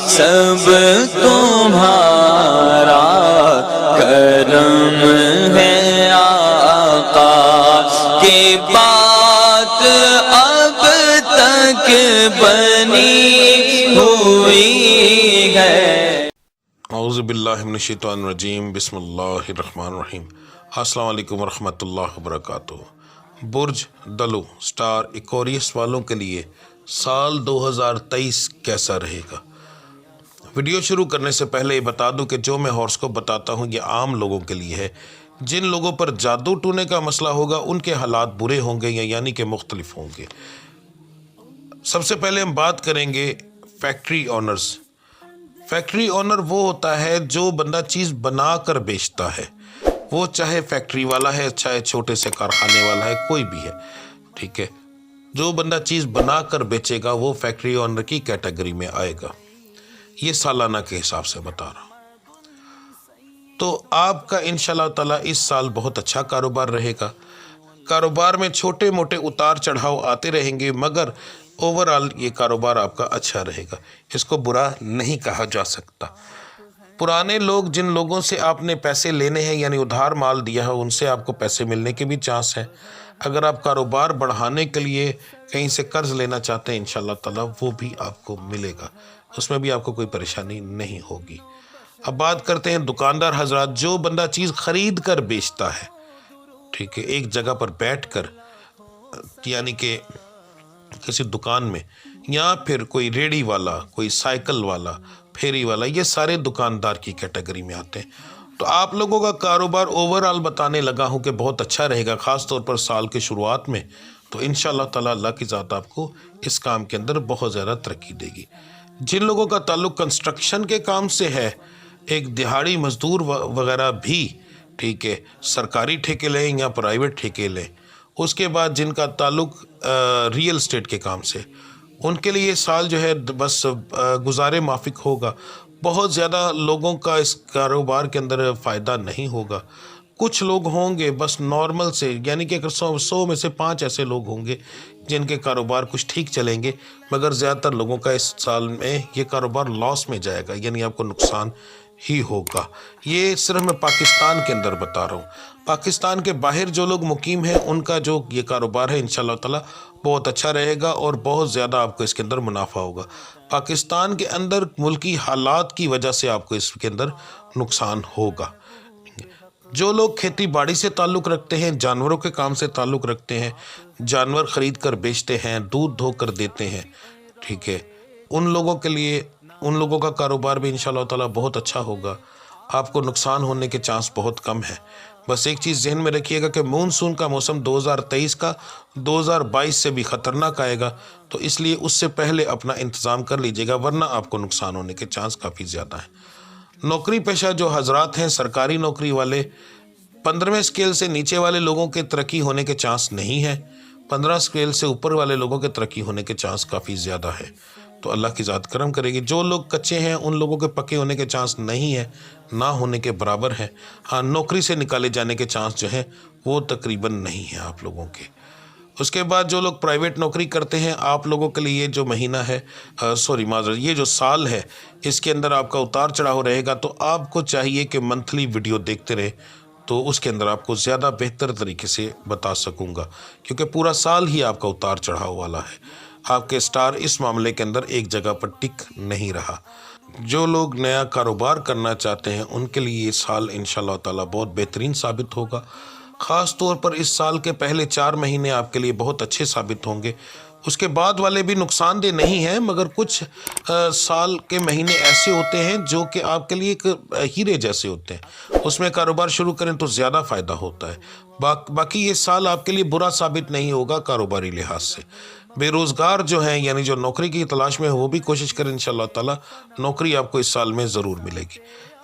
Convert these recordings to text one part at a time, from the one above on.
سب تمہارا کرم ہے آقا کی بات اب تک بنی ہوئی ہے۔ اعوذ باللہ من الشیطان الرجیم، بسم اللہ الرحمن الرحیم۔ السلام علیکم ورحمۃ اللہ وبرکاتہ۔ برج دلو سٹار ایکویریس والوں کے لیے سال 2023 کیسا رہے گا؟ ویڈیو شروع کرنے سے پہلے یہ بتا دوں کہ جو میں ہاراسکوپ بتاتا ہوں یہ عام لوگوں کے لیے ہے۔ جن لوگوں پر جادو ٹونے کا مسئلہ ہوگا ان کے حالات برے ہوں گے، یعنی کہ مختلف ہوں گے۔ سب سے پہلے ہم بات کریں گے فیکٹری آنرز۔ فیکٹری آنر وہ ہوتا ہے جو بندہ چیز بنا کر بیچتا ہے، وہ چاہے فیکٹری والا ہے، چاہے چھوٹے سے کارخانے والا ہے، کوئی بھی ہے، ٹھیک ہے۔ جو بندہ چیز بنا کر بیچے گا وہ فیکٹری آنر کی کیٹیگری میں آئے گا۔ یہ سالانہ کے حساب سے بتا رہا ہوں۔ تو آپ کا انشاءاللہ تعالی اس سال بہت اچھا کاروبار رہے گا۔ کاروبار میں چھوٹے موٹے اتار چڑھاؤ آتے رہیں گے، مگر اوورآل یہ کاروبار آپ کا اچھا رہے گا، اس کو برا نہیں کہا جا سکتا۔ پرانے لوگ جن لوگوں سے آپ نے پیسے لینے ہیں، یعنی ادھار مال دیا ہے، ان سے آپ کو پیسے ملنے کے بھی چانس ہیں۔ اگر آپ کاروبار بڑھانے کے لیے کہیں سے قرض لینا چاہتے ہیں انشاءاللہ تعالی وہ بھی آپ کو ملے گا، اس میں بھی آپ کو کوئی پریشانی نہیں ہوگی۔ اب بات کرتے ہیں دکاندار حضرات، جو بندہ چیز خرید کر بیچتا ہے، ٹھیک ہے، ایک جگہ پر بیٹھ کر، یعنی کہ کسی دکان میں، یا پھر کوئی ریڑھی والا، کوئی سائیکل والا، پھیری والا، یہ سارے دکاندار کی کیٹیگری میں آتے ہیں۔ تو آپ لوگوں کا کاروبار اوورآل بتانے لگا ہوں کہ بہت اچھا رہے گا، خاص طور پر سال کے شروعات میں۔ تو انشاءاللہ تعالی اللہ کی ذات آپ کو اس کام کے اندر بہت زیادہ ترقی دے گی۔ جن لوگوں کا تعلق کنسٹرکشن کے کام سے ہے، ایک دہاڑی مزدور وغیرہ بھی، ٹھیک ہے، سرکاری ٹھیکے لیں یا پرائیویٹ ٹھیکے لیں۔ اس کے بعد جن کا تعلق ریئل اسٹیٹ کے کام سے، ان کے لیے سال جو ہے بس گزارے مافک ہوگا۔ بہت زیادہ لوگوں کا اس کاروبار کے اندر فائدہ نہیں ہوگا۔ کچھ لوگ ہوں گے بس نارمل سے، یعنی کہ اگر 100 میں سے 5 ایسے لوگ ہوں گے جن کے کاروبار کچھ ٹھیک چلیں گے، مگر زیادہ تر لوگوں کا اس سال میں یہ کاروبار لاس میں جائے گا، یعنی آپ کو نقصان ہی ہوگا۔ یہ صرف میں پاکستان کے اندر بتا رہا ہوں۔ پاکستان کے باہر جو لوگ مقیم ہیں ان کا جو یہ کاروبار ہے انشاءاللہ تعالی بہت اچھا رہے گا اور بہت زیادہ آپ کو اس کے اندر منافع ہوگا۔ پاکستان کے اندر ملکی حالات کی وجہ سے آپ کو اس کے اندر نقصان ہوگا۔ جو لوگ کھیتی باڑی سے تعلق رکھتے ہیں، جانوروں کے کام سے تعلق رکھتے ہیں، جانور خرید کر بیچتے ہیں، دودھ دھو کر دیتے ہیں، ٹھیک ہے، ان لوگوں کے لیے، ان لوگوں کا کاروبار بھی انشاءاللہ تعالی بہت اچھا ہوگا۔ آپ کو نقصان ہونے کے چانس بہت کم ہیں۔ بس ایک چیز ذہن میں رکھیے گا کہ مونسون کا موسم 2023 کا 2022 سے بھی خطرناک آئے گا، تو اس لیے اس سے پہلے اپنا انتظام کر لیجیے گا، ورنہ آپ کو نقصان ہونے کے چانس کافی زیادہ ہیں۔ نوکری پیشہ جو حضرات ہیں، سرکاری نوکری والے، 15ویں اسکیل سے نیچے والے لوگوں کے ترقی ہونے کے چانس نہیں ہیں، 15 اسکیل سے اوپر والے لوگوں کے ترقی ہونے کے چانس کافی زیادہ ہے۔ تو اللہ کی ذات کرم کرے گی۔ جو لوگ کچے ہیں ان لوگوں کے پکے ہونے کے چانس نہیں ہیں، نہ ہونے کے برابر ہیں۔ ہاں، نوکری سے نکالے جانے کے چانس جو ہیں وہ تقریباً نہیں ہیں آپ لوگوں کے۔ اس کے بعد جو لوگ پرائیویٹ نوکری کرتے ہیں، آپ لوگوں کے لیے جو مہینہ ہے، معذرت، یہ جو سال ہے، اس کے اندر آپ کا اتار چڑھاؤ رہے گا۔ تو آپ کو چاہیے کہ منتھلی ویڈیو دیکھتے رہیں، تو اس کے اندر آپ کو زیادہ بہتر طریقے سے بتا سکوں گا، کیونکہ پورا سال ہی آپ کا اتار چڑھاؤ والا ہے۔ آپ کے سٹار اس معاملے کے اندر ایک جگہ پر ٹک نہیں رہا۔ جو لوگ نیا کاروبار کرنا چاہتے ہیں ان کے لیے یہ سال انشاءاللہ تعالی بہت بہترین ثابت ہوگا۔ خاص طور پر اس سال کے پہلے 4 مہینے آپ کے لیے بہت اچھے ثابت ہوں گے۔ اس کے بعد والے بھی نقصان دہ نہیں ہیں، مگر کچھ سال کے مہینے ایسے ہوتے ہیں جو کہ آپ کے لیے ایک ہیرے جیسے ہوتے ہیں، اس میں کاروبار شروع کریں تو زیادہ فائدہ ہوتا ہے۔ باقی یہ سال آپ کے لیے برا ثابت نہیں ہوگا کاروباری لحاظ سے۔ بے روزگار جو ہیں، یعنی جو نوکری کی تلاش میں وہ بھی کوشش کریں، انشاءاللہ تعالی نوکری آپ کو اس سال میں ضرور ملے گی۔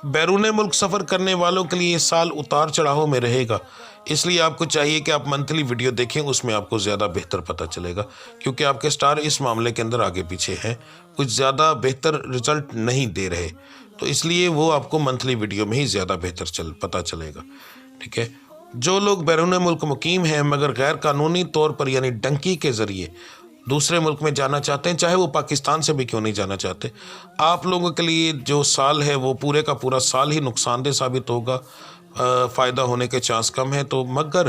بیرون ملک سفر کرنے والوں کے لیے یہ سال اتار چڑھاؤ میں رہے گا، اس لیے آپ کو چاہیے کہ آپ منتھلی ویڈیو دیکھیں، اس میں آپ کو زیادہ بہتر پتہ چلے گا، کیونکہ آپ کے سٹار اس معاملے کے اندر آگے پیچھے ہیں، کچھ زیادہ بہتر رزلٹ نہیں دے رہے، تو اس لیے وہ آپ کو منتھلی ویڈیو میں ہی زیادہ بہتر پتہ چلے گا، ٹھیک ہے۔ جو لوگ بیرون ملک مقیم ہیں مگر غیر قانونی طور پر یعنی ڈنکی کے ذریعے دوسرے ملک میں جانا چاہتے ہیں، چاہے وہ پاکستان سے بھی کیوں نہیں جانا چاہتے، آپ لوگوں کے لیے جو سال ہے وہ پورے کا پورا سال ہی نقصان دہ ثابت ہوگا، فائدہ ہونے کے چانس کم ہیں۔ تو مگر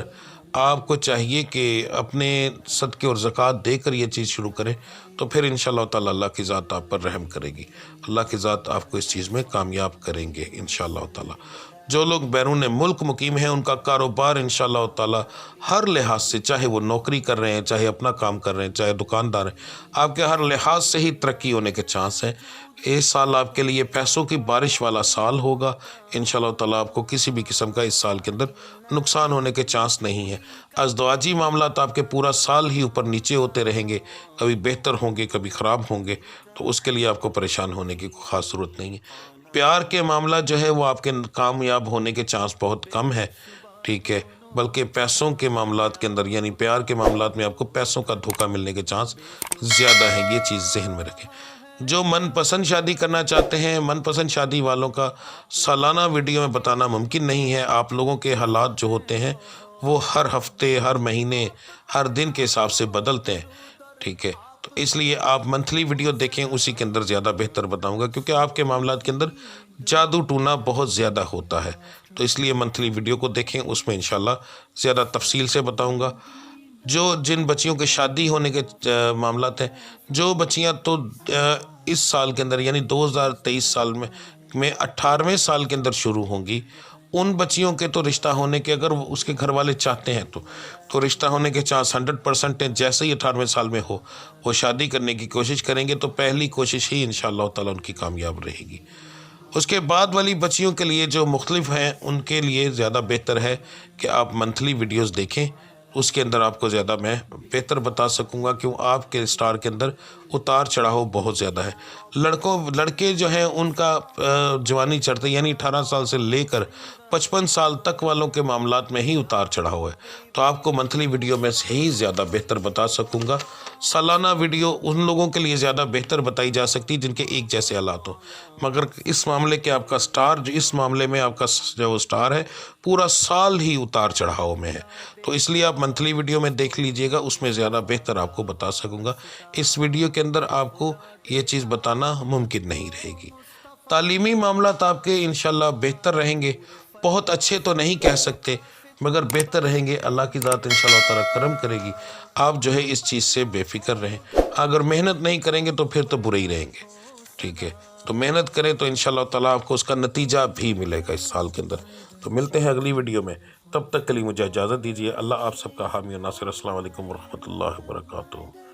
آپ کو چاہیے کہ اپنے صدقے اور زکوٰۃ دے کر یہ چیز شروع کریں، تو پھر انشاءاللہ تعالی اللہ کی ذات آپ پر رحم کرے گی، اللہ کی ذات آپ کو اس چیز میں کامیاب کریں گے انشاءاللہ تعالی۔ جو لوگ بیرون ملک مقیم ہیں، ان کا کاروبار انشاءاللہ تعالی ہر لحاظ سے، چاہے وہ نوکری کر رہے ہیں، چاہے اپنا کام کر رہے ہیں، چاہے دکاندار ہیں، آپ کے ہر لحاظ سے ہی ترقی ہونے کے چانس ہیں۔ اس سال آپ کے لیے پیسوں کی بارش والا سال ہوگا انشاءاللہ تعالی، آپ کو کسی بھی قسم کا اس سال کے اندر نقصان ہونے کے چانس نہیں ہے۔ ازدواجی معاملات آپ کے پورا سال ہی اوپر نیچے ہوتے رہیں گے، کبھی بہتر ہوں گے، کبھی خراب ہوں گے، تو اس کے لیے آپ کو پریشان ہونے کی کوئی خاص ضرورت نہیں ہے۔ پیار کے معاملات جو ہے وہ آپ کے کامیاب ہونے کے چانس بہت کم ہے، ٹھیک ہے، بلکہ پیسوں کے معاملات کے اندر، یعنی پیار کے معاملات میں آپ کو پیسوں کا دھوکہ ملنے کے چانس زیادہ ہیں، یہ چیز ذہن میں رکھیں۔ جو من پسند شادی کرنا چاہتے ہیں، من پسند شادی والوں کا سالانہ ویڈیو میں بتانا ممکن نہیں ہے، آپ لوگوں کے حالات جو ہوتے ہیں وہ ہر ہفتے، ہر مہینے، ہر دن کے حساب سے بدلتے ہیں، ٹھیک ہے، تو اس لیے آپ منتھلی ویڈیو دیکھیں، اسی کے اندر زیادہ بہتر بتاؤں گا، کیونکہ آپ کے معاملات کے اندر جادو ٹونا بہت زیادہ ہوتا ہے، تو اس لیے منتھلی ویڈیو کو دیکھیں، اس میں انشاءاللہ زیادہ تفصیل سے بتاؤں گا۔ جن بچیوں کے شادی ہونے کے معاملات ہیں، جو بچیاں تو اس سال کے اندر یعنی 2023 سال میں 18ویں سال کے اندر شروع ہوں گی، ان بچیوں کے تو رشتہ ہونے کے، اگر اس کے گھر والے چاہتے ہیں تو رشتہ ہونے کے چانس 100% ہیں۔ جیسے ہی 18ویں سال میں ہو وہ شادی کرنے کی کوشش کریں گے، تو پہلی کوشش ہی انشاءاللہ تعالی ان کی کامیاب رہے گی۔ اس کے بعد والی بچیوں کے لیے جو مختلف ہیں، ان کے لیے زیادہ بہتر ہے کہ آپ منتھلی ویڈیوز دیکھیں، اس کے اندر آپ کو زیادہ میں بہتر بتا سکوں گا، کیوں آپ کے اسٹار کے اندر اتار چڑھاؤ بہت زیادہ ہے۔ لڑکے جو ہیں ان کا جوانی چڑھتے یعنی 18 سال سے لے کر 55 سال تک والوں کے معاملات میں ہی اتار چڑھاؤ ہے، تو آپ کو منتھلی ویڈیو میں سے ہی زیادہ بہتر بتا سکوں گا۔ سالانہ ویڈیو ان لوگوں کے لیے زیادہ بہتر بتائی جا سکتی جن کے ایک جیسے حالات ہوں، مگر اس معاملے کے آپ کا سٹار، جو اس معاملے میں آپ کا جو سٹار ہے پورا سال ہی اتار چڑھاؤ میں ہے، تو اس لیے آپ منتھلی ویڈیو میں دیکھ لیجئے گا، اس میں زیادہ بہتر آپ کو بتا سکوں گا۔ اس ویڈیو کے اندر آپ کو یہ چیز بتانا ممکن نہیں رہے گی۔ تعلیمی معاملات آپ کے انشاءاللہ بہتر رہیں گے، بہت اچھے تو نہیں کہہ سکتے مگر بہتر رہیں گے، اللہ کی ذات انشاءاللہ تعالی کرم کرے گی۔ آپ جو ہے اس چیز سے بے فکر رہیں، اگر محنت نہیں کریں گے تو پھر تو برے ہی رہیں گے، ٹھیک ہے، تو محنت کریں تو انشاءاللہ تعالی آپ کو اس کا نتیجہ بھی ملے گا اس سال کے اندر۔ تو ملتے ہیں اگلی ویڈیو میں، تب تک کے لیے مجھے اجازت دیجیے۔ اللہ آپ سب کا حامی و ناصر۔ السلام علیکم ورحمۃ اللہ وبرکاتہ۔